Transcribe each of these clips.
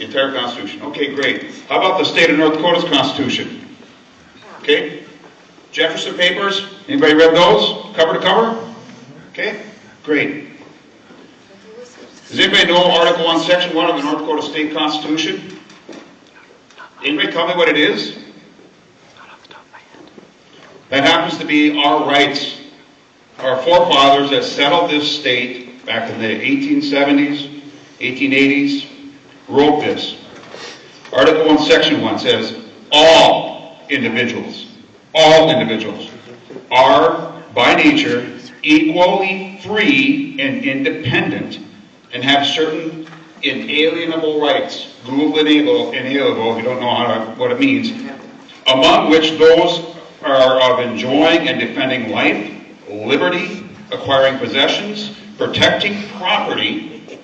The entire Constitution. Okay, great. How about the state of North Dakota's Constitution? Okay. Jefferson Papers. Anybody read those? Cover to cover? Okay, great. Does anybody know Article 1, Section 1 of the North Dakota State Constitution? Anybody tell me what it is? That happens to be our rights. Our forefathers that settled this state back in the 1870s, 1880s, wrote this. Article 1, Section 1 says, all individuals are by nature equally free and independent and have certain inalienable rights. Google inalienable if you don't know what it means. Among which those are of enjoying and defending life, liberty, acquiring possessions, protecting property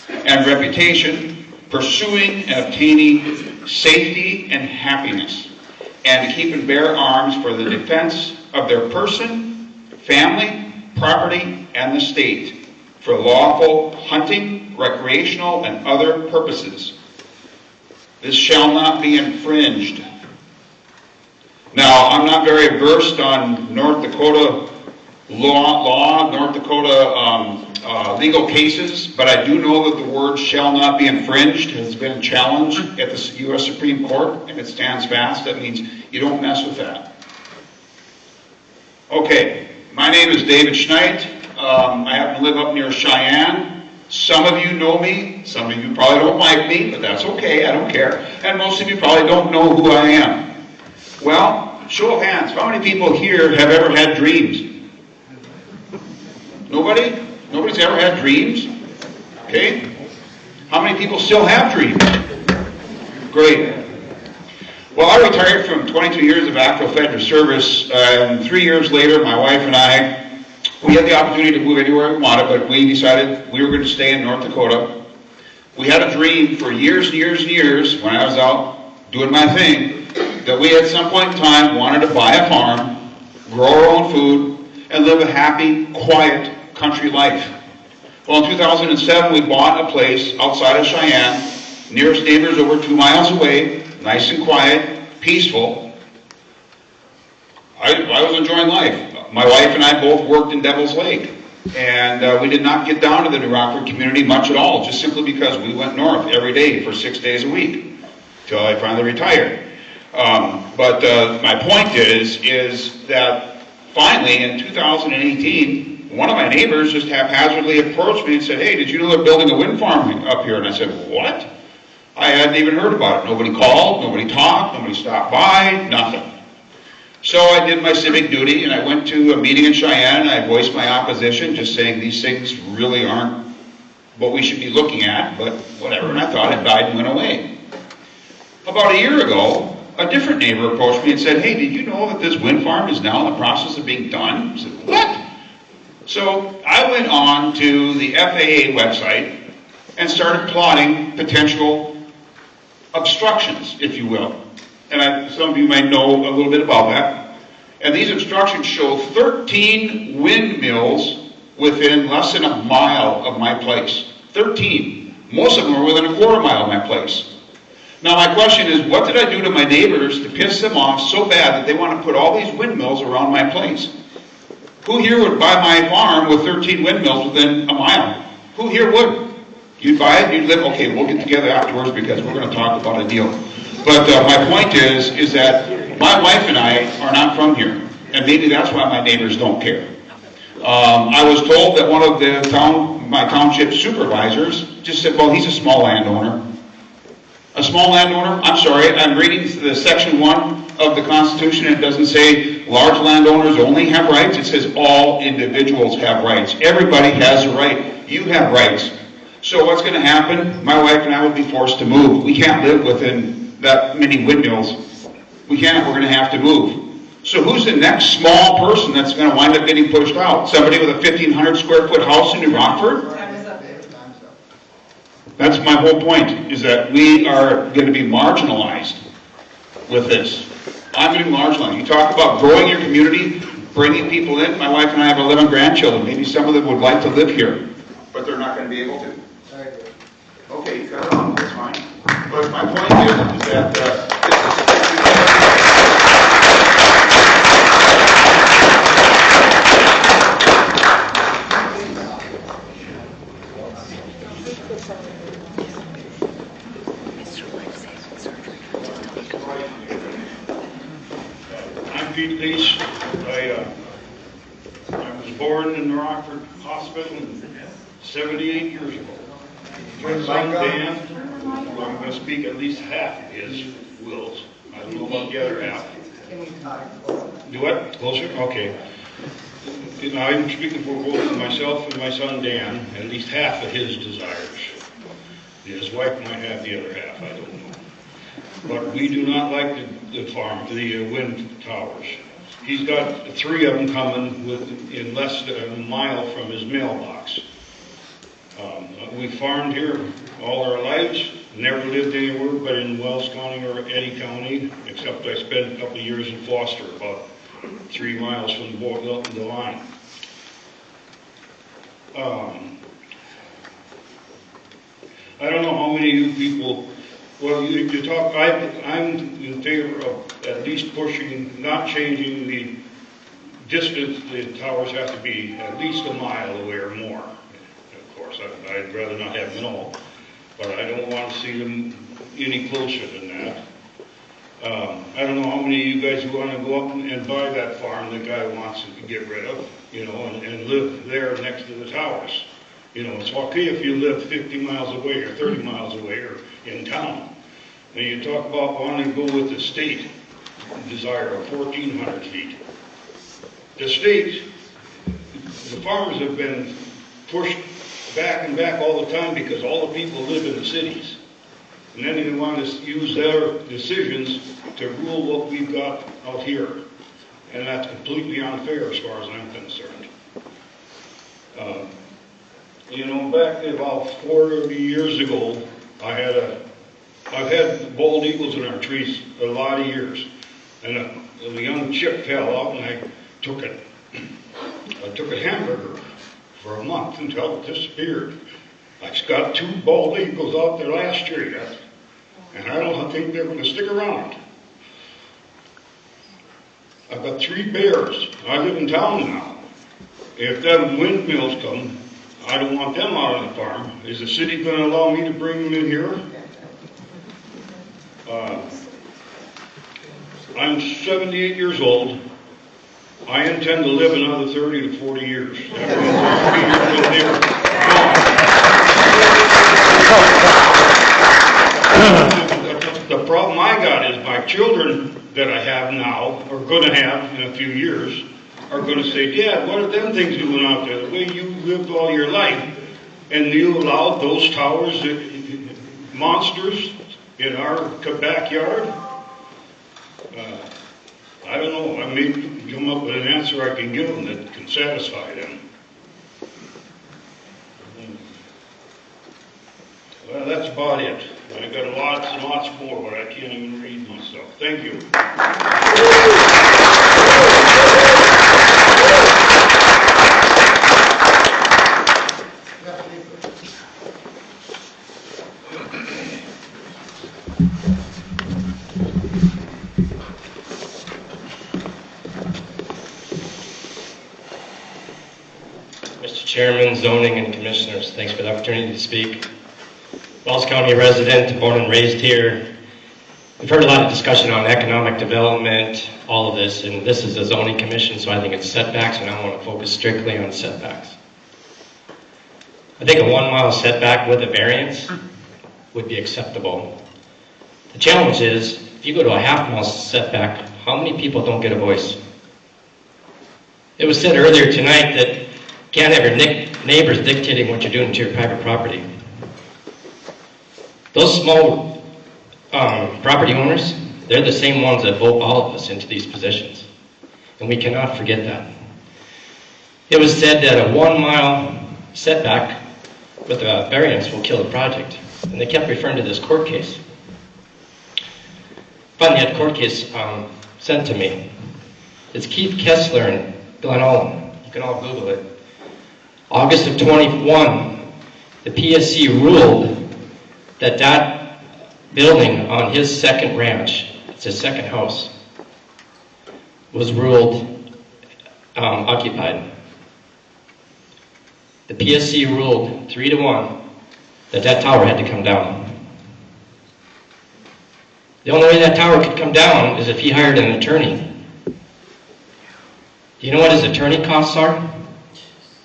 and reputation, pursuing and obtaining safety and happiness, and to keep and bear arms for the defense of their person, family, property, and the state, for lawful hunting, recreational, and other purposes. This shall not be infringed. Now, I'm not very versed on North Dakota law, North Dakota legal cases, but I do know that the word shall not be infringed has been challenged at the U.S. Supreme Court, and it stands fast. That means you don't mess with that. Okay, my name is David Schneid. I happen to live up near Cheyenne. Some of you know me. Some of you probably don't like me, but that's okay. I don't care. And most of you probably don't know who I am. Well, show of hands. How many people here have ever had dreams? Nobody? Nobody's ever had dreams? Okay. How many people still have dreams? Great. Well, I retired from 22 years of active federal service, and 3 years later, my wife and I, we had the opportunity to move anywhere we wanted, but we decided we were going to stay in North Dakota. We had a dream for years and years and years, when I was out doing my thing, that we at some point in time wanted to buy a farm, grow our own food, and live a happy, quiet country life. Well, in 2007, we bought a place outside of Cheyenne. Nearest neighbors over 2 miles away, nice and quiet, peaceful. I was enjoying life. My wife and I both worked in Devil's Lake, and we did not get down to the New Rockford community much at all, just simply because we went north every day for 6 days a week, till I finally retired. But my point is that finally in 2018, one of my neighbors just haphazardly approached me and said, "Hey, did you know they're building a wind farm up here?" And I said, "What?" I hadn't even heard about it. Nobody called, nobody talked, nobody stopped by, nothing. So I did my civic duty, and I went to a meeting in Cheyenne, and I voiced my opposition, just saying these things really aren't what we should be looking at, but whatever, and I thought it died and went away. About a year ago, a different neighbor approached me and said, "Hey, did you know that this wind farm is now in the process of being done?" I said, "What?" So I went on to the FAA website and started plotting potential obstructions, if you will. And some of you might know a little bit about that. And these obstructions show 13 windmills within less than a mile of my place. 13. Most of them are within a quarter mile of my place. Now my question is, what did I do to my neighbors to piss them off so bad that they want to put all these windmills around my place? Who here would buy my farm with 13 windmills within a mile? Who here would? You'd buy it, you'd live, okay, we'll get together afterwards because we're going to talk about a deal. But my point is that my wife and I are not from here, and maybe that's why my neighbors don't care. I was told that one of my township supervisors just said, "Well, he's a small landowner." A small landowner? I'm sorry, I'm reading the section 1 of the Constitution, and it doesn't say large landowners only have rights. It says all individuals have rights. Everybody has a right. You have rights. So what's going to happen? My wife and I will be forced to move. We can't live within that many windmills. We can't. We're going to have to move. So who's the next small person that's going to wind up getting pushed out? Somebody with a 1,500 square foot house in New Rockford? That's my whole point, is that we are going to be marginalized with this. I'm going to be marginalized. You talk about growing your community, bringing people in. My wife and I have 11 grandchildren. Maybe some of them would like to live here, but they're not going to be able to. Okay, you cut it off. That's fine. But my point is that I'm Pete Leach. I was born in the Rockford Hospital 78 years ago. My son Dan, I'm going to speak at least half of his wills. I don't know about the other half. Do what? Closer? Okay. I'm speaking for both myself and my son Dan, at least half of his desires. His wife might have the other half, I don't know. But we do not like the farm, the wind towers. He's got 3 of them coming in less than a mile from his mailbox. We farmed here all our lives, never lived anywhere but in Wells County or Eddy County, except I spent a couple of years in Foster, about 3 miles from the line. I don't know how many of you people, well, you talk, I'm in favor of at least pushing, not changing the distance the towers have to be at least a mile away or more. Of course, I'd rather not have them at all, but I don't want to see them any closer than that. I don't know how many of you guys want to go up and buy that farm the guy wants to get rid of, you know, and live there next to the towers. You know, it's okay if you live 50 miles away or 30 miles away or in town. And you talk about wanting to go with the state desire of 1,400 feet. The state, the farmers have been pushed back and back all the time because all the people live in the cities. And then they want to use their decisions to rule what we've got out here. And that's completely unfair as far as I'm concerned. You know, back about 40 years ago, I've had bald eagles in our trees a lot of years. And a young chip fell out and I took a hamburger for a month until it disappeared. I got 2 bald eagles out there last year yet, and I don't think they're going to stick around. I've got 3 bears. I live in town now. If them windmills come, I don't want them out on the farm. Is the city going to allow me to bring them in here? I'm 78 years old. I intend to live another 30 to 40 years. The problem I got is my children that I have now, or going to have in a few years, are going to say, Dad, what are them things doing out there? The way you lived all your life, and you allowed those towers, monsters, in our backyard? I don't know. I may come up with an answer I can give them that can satisfy them. Well, that's about it. I got lots and lots more, but I can't even read myself. Thank you. Mr. Chairman, zoning, and commissioners, thanks for the opportunity to speak. Wells County resident, born and raised here. We've heard a lot of discussion on economic development, all of this, and this is a zoning commission, so I think it's setbacks, and I want to focus strictly on setbacks. I think a 1 mile setback with a variance would be acceptable. The challenge is, if you go to a half mile setback, how many people don't get a voice? It was said earlier tonight that you can't have your neighbors dictating what you're doing to your private property. Those small property owners, they're the same ones that vote all of us into these positions. And we cannot forget that. It was said that a 1 mile setback with a variance will kill a project. And they kept referring to this court case. Finally, that court case sent to me. It's Keith Kessler and Glen Olin. You can all Google it. August of 21, the PSC ruled that building on his second ranch, it's his second house, was ruled occupied. The PSC ruled 3-1 that tower had to come down. The only way that tower could come down is if he hired an attorney. Do you know what his attorney costs are?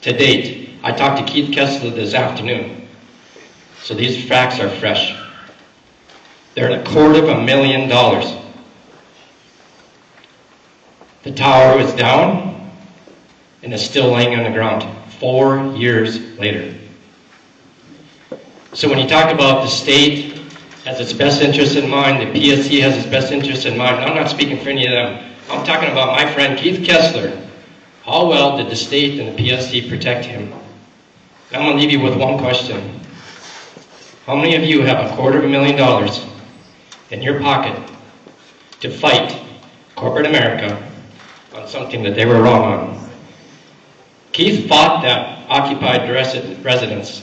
To date, I talked to Keith Kessler this afternoon, so these facts are fresh. They're at $250,000. The tower is down and is still laying on the ground 4 years later. So when you talk about the state has its best interest in mind, the PSC has its best interest in mind, I'm not speaking for any of them. I'm talking about my friend Keith Kessler. How well did the state and the PSC protect him? And I'm going to leave you with one question. How many of you have $250,000 in your pocket to fight corporate America on something that they were wrong on? Keith fought that occupied residence.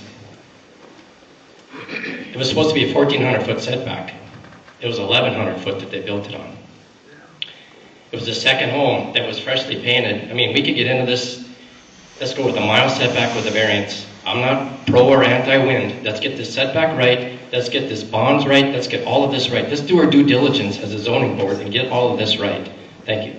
It was supposed to be a 1,400-foot setback. It was 1,100 foot that they built it on. It was the second home that was freshly painted. I mean, we could get into this. Let's go with a mile setback with a variance. I'm not pro or anti-wind. Let's get this setback right. Let's get this bonds right. Let's get all of this right. Let's do our due diligence as a zoning board and get all of this right. Thank you.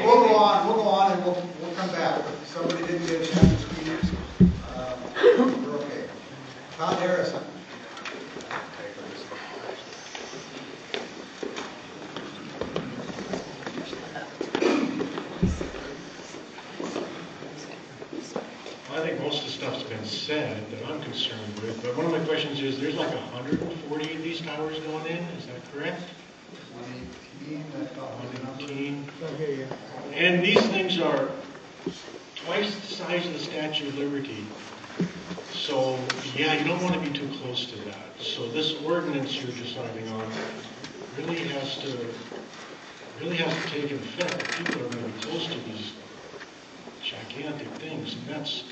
We'll go on and we'll come back. If somebody didn't get a chance to speak, we're okay. Todd Harrison. I think most of the stuff's been said that I'm concerned with, but one of my questions is, there's like 140 of these towers going in, is that correct? 118. And these things are twice the size of the Statue of Liberty. So, yeah, you don't want to be too close to that. So this ordinance you're deciding on really has to take effect. People are going to be close to these gigantic things, and that's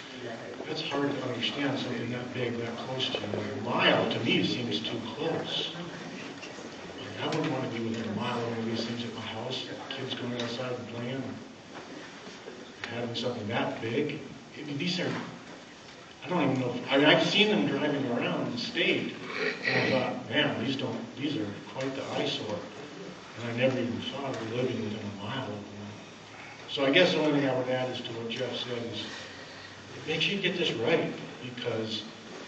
hard to understand, something that big, that close to you. A mile, to me, seems too close. I wouldn't want to be within a mile of one of these things at my house. Kids going outside and playing, and having something that big. I mean, these are, I don't even know, I've seen them driving around the state, and I thought, man, these are quite the eyesore. And I never even thought of living within a mile of one. So I guess the only thing I would add is to what Jeff said is, make sure you get this right, because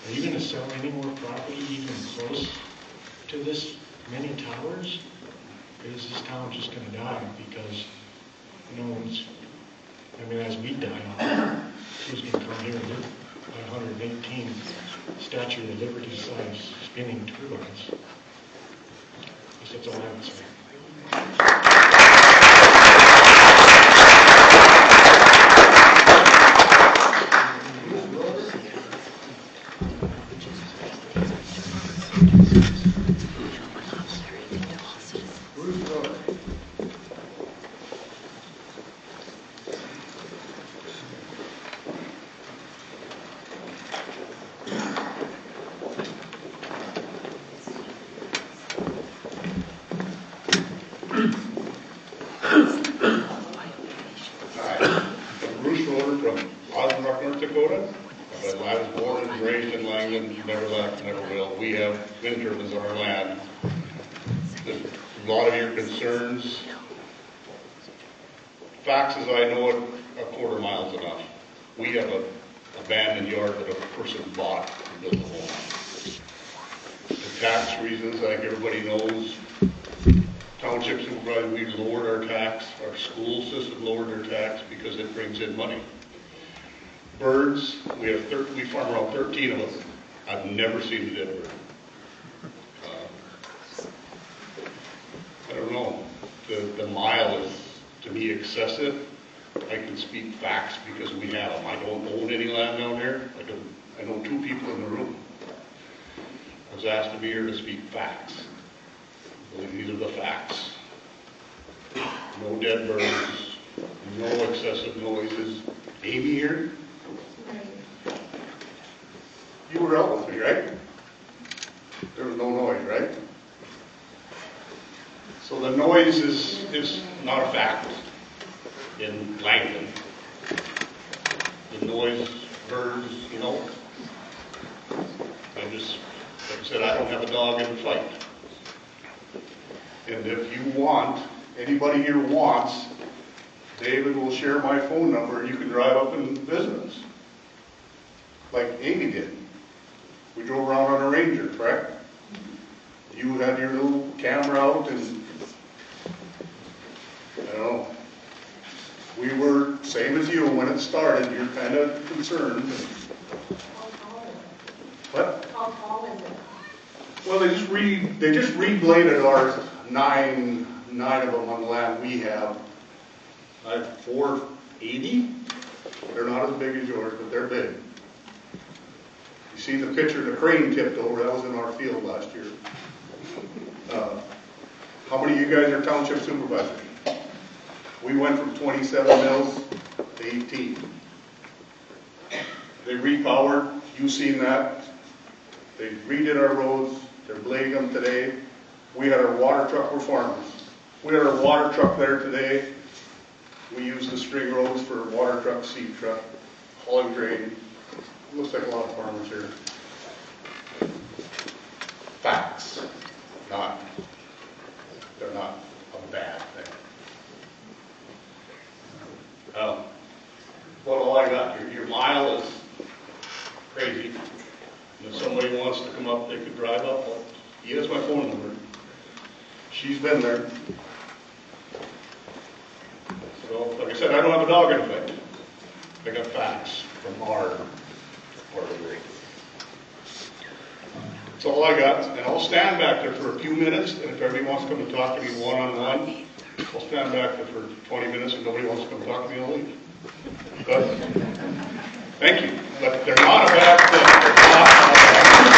are you going to sell any more property even close to this many towers? Or is this town just going to die? Because, as we die, who's going to come here and live 118 Statue of Liberty size spinning turbines? I guess that's all I would say. Dakota, but I was born and raised in Langland, never left, never will. We have wind turbines on our land. There's a lot of your concerns. Facts as I know it, a quarter mile is enough. We have an abandoned yard that a person bought and built a home. For tax reasons, I think everybody knows, township supervisor, we lowered our tax, our school system lowered their tax because it brings in money. Birds, we farm around 13 of them. I've never seen a dead bird. I don't know. The mile is, to me, excessive. I can speak facts because we have them. I don't own any land down there. I know 2 people in the room. I was asked to be here to speak facts. I believe these are the facts. No dead birds, no excessive noises. Amy here? You were out with me, right? There was no noise, right? So the noise is not a fact in Langdon. The noise, birds, you know. Like I said, I don't have a dog in the fight. And if you want, anybody here wants, David will share my phone number and you can drive up and visit us. Like Amy did. We drove around on a Ranger, correct? You had your little camera out and, I don't know. We were, same as you, when it started, you're kind of concerned. How tall is it? What? How tall is it? Well, they just rebladed our nine of them on the land we have. I have 480. They're not as big as yours, but they're big. You see the picture the crane tipped over, that was in our field last year. How many of you guys are township supervisors? We went from 27 mills to 18. They repowered, you've seen that. They redid our roads, they're blading them today. We had our water truck, we're farmers. We had our water truck there today. We use the string roads for water truck, seed truck, hauling grain. Looks like a lot of farmers here. Facts, they're not a bad thing. Well, all I got, your mile is crazy. And if somebody wants to come up, they could drive up. He has my phone number. She's been there. So, like I said, I don't have a dog in the fight. I got facts from our part of the ring. That's all I got. And I'll stand back there for a few minutes. And if everybody wants to come and talk to me one-on-one, I'll stand back there for 20 minutes. If nobody wants to come talk to me, I'll leave. But, thank you. But they're not a bad thing. They're not a bad thing.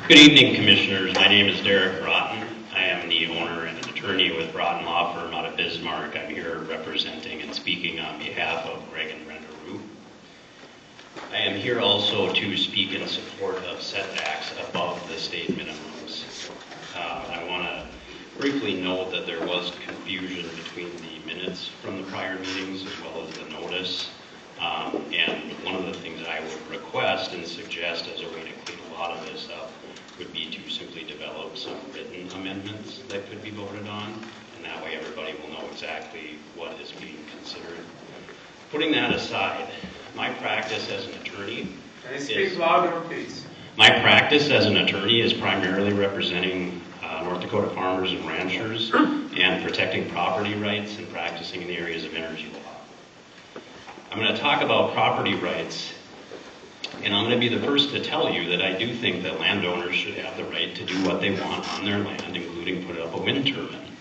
Good evening, Commissioners. My name is Derek Broughton. I am the owner and an attorney with Broughton Law Firm out of Bismarck. I'm here representing and speaking on behalf of Greg and Brenda Rue. I am here also to speak in support of setbacks above the state minimums. I want to briefly note that there was confusion between the minutes from the prior meetings as well as the notice. And one of the things I would request and suggest as a way to clean a lot of this up would be to simply develop some written amendments that could be voted on, and that way everybody will know exactly what is being considered. Putting that aside, my practice as an attorney Can you speak louder, please? My practice as an attorney is primarily representing North Dakota farmers and ranchers and protecting property rights and practicing in the areas of energy law. I'm going to talk about property rights, and I'm going to be the first to tell you that I do think that landowners should have the right to do what they want on their land, including put up a wind turbine.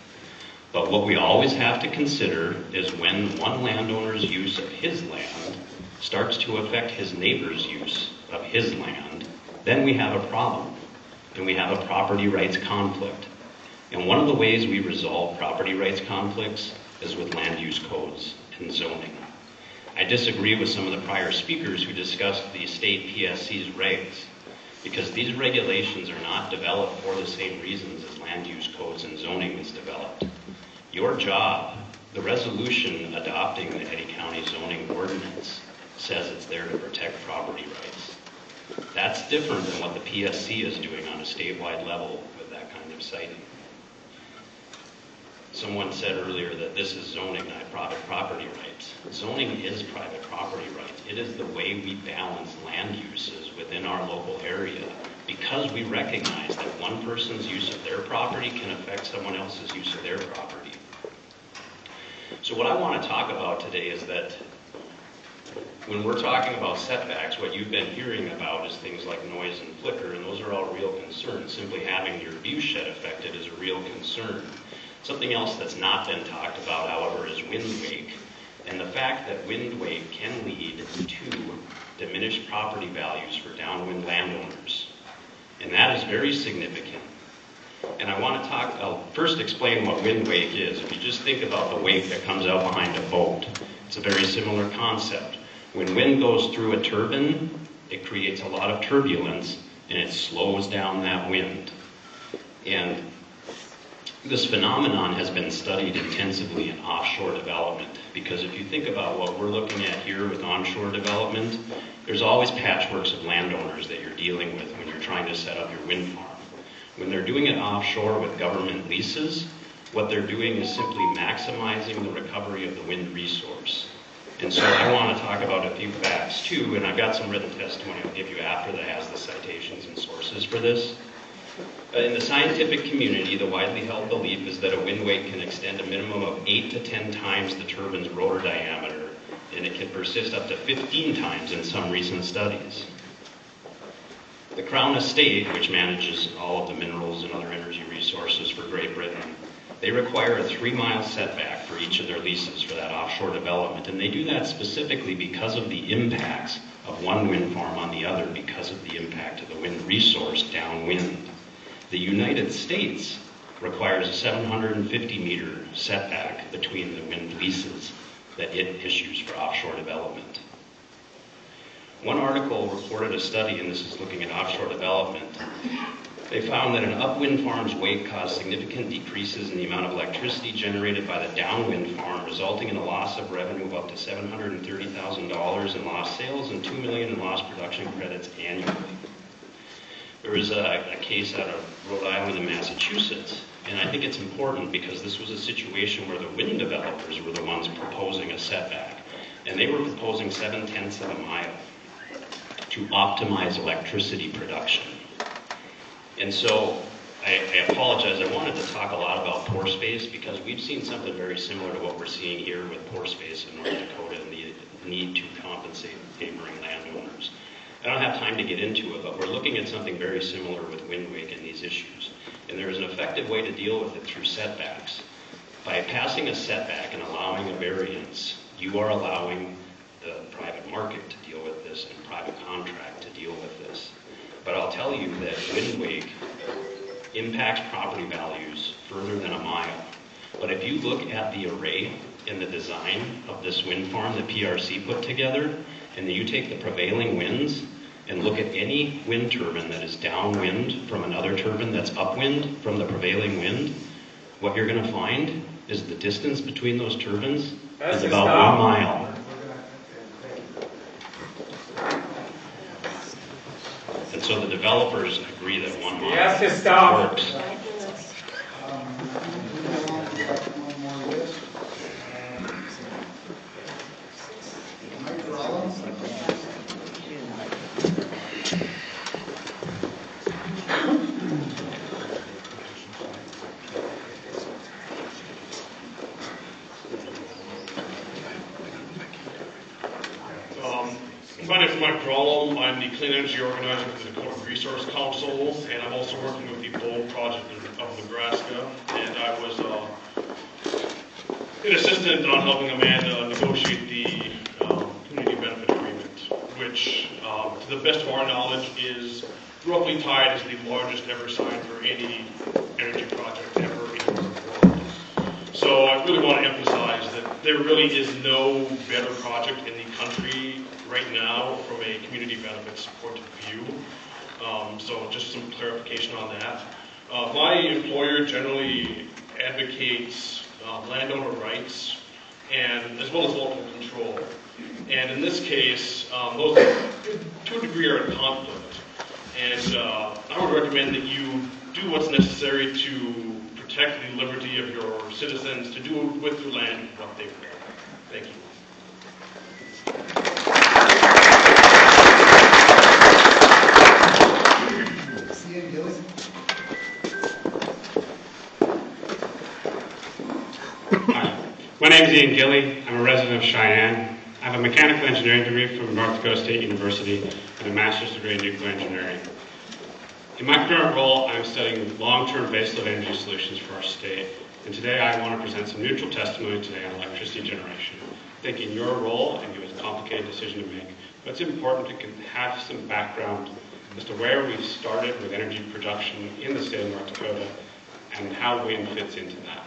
But what we always have to consider is when one landowner's use of his land starts to affect his neighbor's use of his land, then we have a problem, and we have a property rights conflict. And one of the ways we resolve property rights conflicts is with land use codes and zoning. I disagree with some of the prior speakers who discussed the state PSC's regs, because these regulations are not developed for the same reasons as land use codes and zoning is developed. Your job, the resolution adopting the Eddy County zoning ordinance, says it's there to protect property rights. That's different than what the PSC is doing on a statewide level with that kind of siting. Someone said earlier that this is zoning, not private property rights. Zoning is private property rights. It is the way we balance land uses within our local area, because we recognize that one person's use of their property can affect someone else's use of their property. So what I want to talk about today is that when we're talking about setbacks, what you've been hearing about is things like noise and flicker, and those are all real concerns. Simply having your view shed affected is a real concern. Something else that's not been talked about, however, is wind wake. And the fact that wind wake can lead to diminished property values for downwind landowners. And that is very significant. And I want to I'll first explain what wind wake is. If you just think about the wake that comes out behind a boat, it's a very similar concept. When wind goes through a turbine, it creates a lot of turbulence and it slows down that wind. And this phenomenon has been studied intensively in offshore development, because if you think about what we're looking at here with onshore development, there's always patchworks of landowners that you're dealing with when you're trying to set up your wind farm. When they're doing it offshore with government leases, what they're doing is simply maximizing the recovery of the wind resource. And so I want to talk about a few facts too, and I've got some written testimony I'll give you after that has the citations and sources for this. In the scientific community, the widely held belief is that a wind wake can extend a minimum of 8 to 10 times the turbine's rotor diameter, and it can persist up to 15 times in some recent studies. The Crown Estate, which manages all of the minerals and other energy resources for Great Britain, they require a 3-mile setback for each of their leases for that offshore development, and they do that specifically because of the impacts of one wind farm on the other, because of the impact of the wind resource downwind. The United States requires a 750-meter setback between the wind leases that it issues for offshore development. One article reported a study, and this is looking at offshore development. They found that an upwind farm's wake caused significant decreases in the amount of electricity generated by the downwind farm, resulting in a loss of revenue of up to $730,000 in lost sales and $2 million in lost production credits annually. There was a case out of Rhode Island and Massachusetts, and I think it's important because this was a situation where the wind developers were the ones proposing a setback, and they were proposing 7/10 of a mile to optimize electricity production. And so I apologize, I wanted to talk a lot about pore space because we've seen something very similar to what we're seeing here with pore space in North Dakota and the need to compensate neighboring landowners. I don't have time to get into it, but we're looking at something very similar with wind wake and these issues. And there is an effective way to deal with it through setbacks. By passing a setback and allowing a variance, you are allowing the private market to deal with this and private contract to deal with this. But I'll tell you that wind wake impacts property values further than a mile. But if you look at the array in the design of this wind farm that PRC put together, and then you take the prevailing winds and look at any wind turbine that is downwind from another turbine that's upwind from the prevailing wind, what you're going to find is the distance between those turbines is about 1 mile. And so the developers agree that 1 mile Yes, to stop. works. My name is Mike Grollo. I'm the Clean Energy Organizer for the Dakota Resource Council, and I'm also working with the BOLD project of Nebraska. And I was an assistant on helping Amanda negotiate the community benefit agreement, which, to the best of our knowledge, is roughly tied as the largest ever signed for any energy project ever in the world. So I really want to emphasize that there really is no better project in the country right now from a community benefits point of view. So just some clarification on that. My employer generally advocates landowner rights and as well as local control. And in this case, those to a degree are in conflict. And I would recommend that you do what's necessary to protect the liberty of your citizens to do with your land what they will. Thank you. Ian Gillis. Hi, my name is Ian Gilly. I'm a resident of Cheyenne. I have a mechanical engineering degree from North Dakota State University and a master's degree in nuclear engineering. In my current role, I'm studying long-term baseload energy solutions for our state. And today I want to present some neutral testimony today on electricity generation. I think in your role, and you have a complicated decision to make, but it's important to have some background as to where we've started with energy production in the state of North Dakota and how wind fits into that.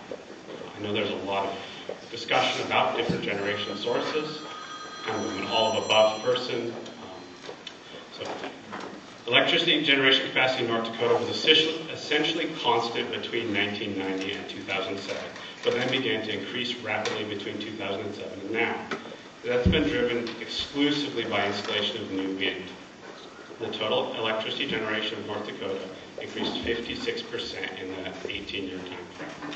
I know there's a lot of discussion about different generation sources. I'm an all-of-above person. Electricity generation capacity in North Dakota was essentially constant between 1990 and 2007, but then began to increase rapidly between 2007 and now. That's been driven exclusively by installation of new wind. The total electricity generation of North Dakota increased 56% in that 18-year time frame.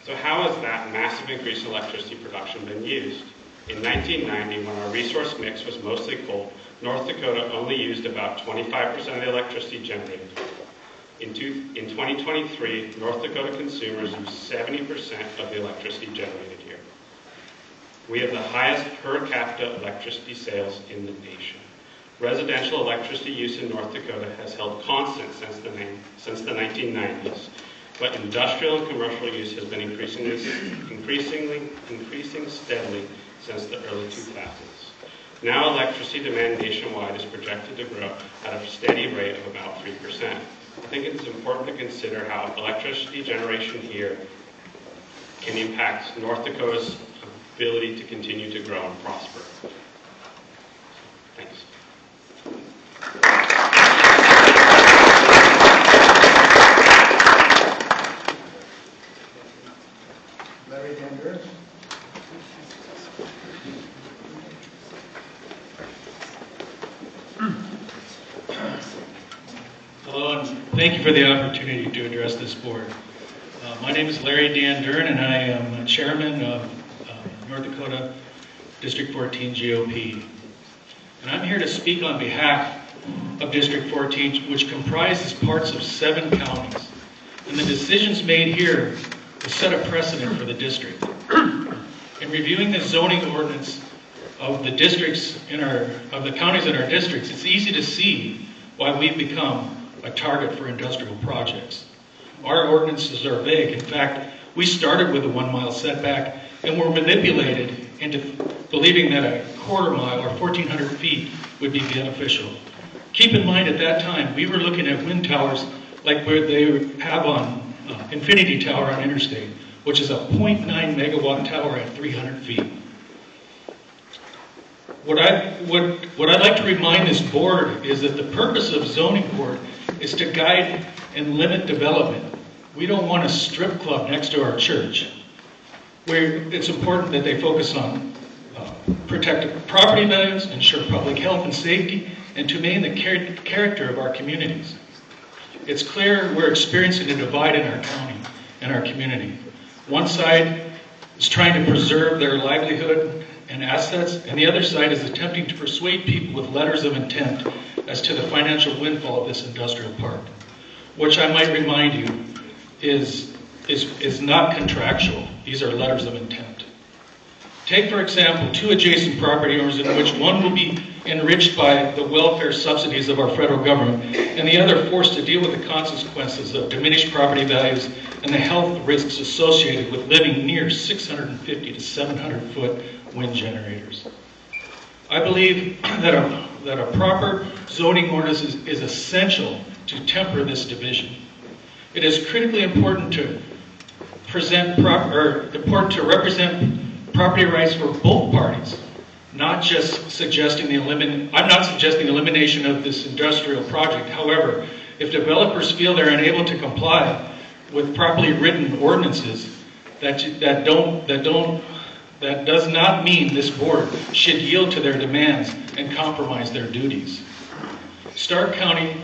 So how has that massive increase in electricity production been used? In 1990, when our resource mix was mostly coal, North Dakota only used about 25% of the electricity generated. In 2023, North Dakota consumers use 70% of the electricity generated here. We have the highest per capita electricity sales in the nation. Residential electricity use in North Dakota has held constant since the 1990s, but industrial and commercial use has been increasing steadily since the early 2000s. Now electricity demand nationwide is projected to grow at a steady rate of about 3%. I think it's important to consider how electricity generation here can impact North Dakota's ability to continue to grow and prosper. Thanks. Larry Dander. Hello, and thank you for the opportunity to address this board. My name is Larry Dan Dern, and I am chairman of North Dakota District 14 GOP. And I'm here to speak on behalf of District 14, which comprises parts of 7 counties. And the decisions made here will set a precedent for the district. In reviewing the zoning ordinance of the districts of the counties in our districts, it's easy to see why we've become a target for industrial projects. Our ordinances are vague. In fact, we started with a 1-mile setback and were manipulated into believing that a quarter mile or 1,400 feet would be beneficial. Keep in mind at that time, we were looking at wind towers like where they have on Infinity Tower on Interstate, which is a 0.9 megawatt tower at 300 feet. What I'd like to remind this board is that the purpose of zoning board is to guide and limit development. We don't want a strip club next to our church. It's important that they focus on protect property values, ensure public health and safety, and to maintain the character of our communities. It's clear we're experiencing a divide in our county and our community. One side is trying to preserve their livelihood and assets, and the other side is attempting to persuade people with letters of intent as to the financial windfall of this industrial park, which I might remind you is not contractual. These are letters of intent. Take, for example, 2 adjacent property owners in which one will be enriched by the welfare subsidies of our federal government, and the other forced to deal with the consequences of diminished property values and the health risks associated with living near 650 to 700 foot wind generators. I believe that a proper zoning ordinance is essential to temper this division. It is critically important to represent property rights for both parties, not just suggesting I'm not suggesting elimination of this industrial project. However, if developers feel they're unable to comply with properly written ordinances that don't that does not mean this board should yield to their demands and compromise their duties. Stark County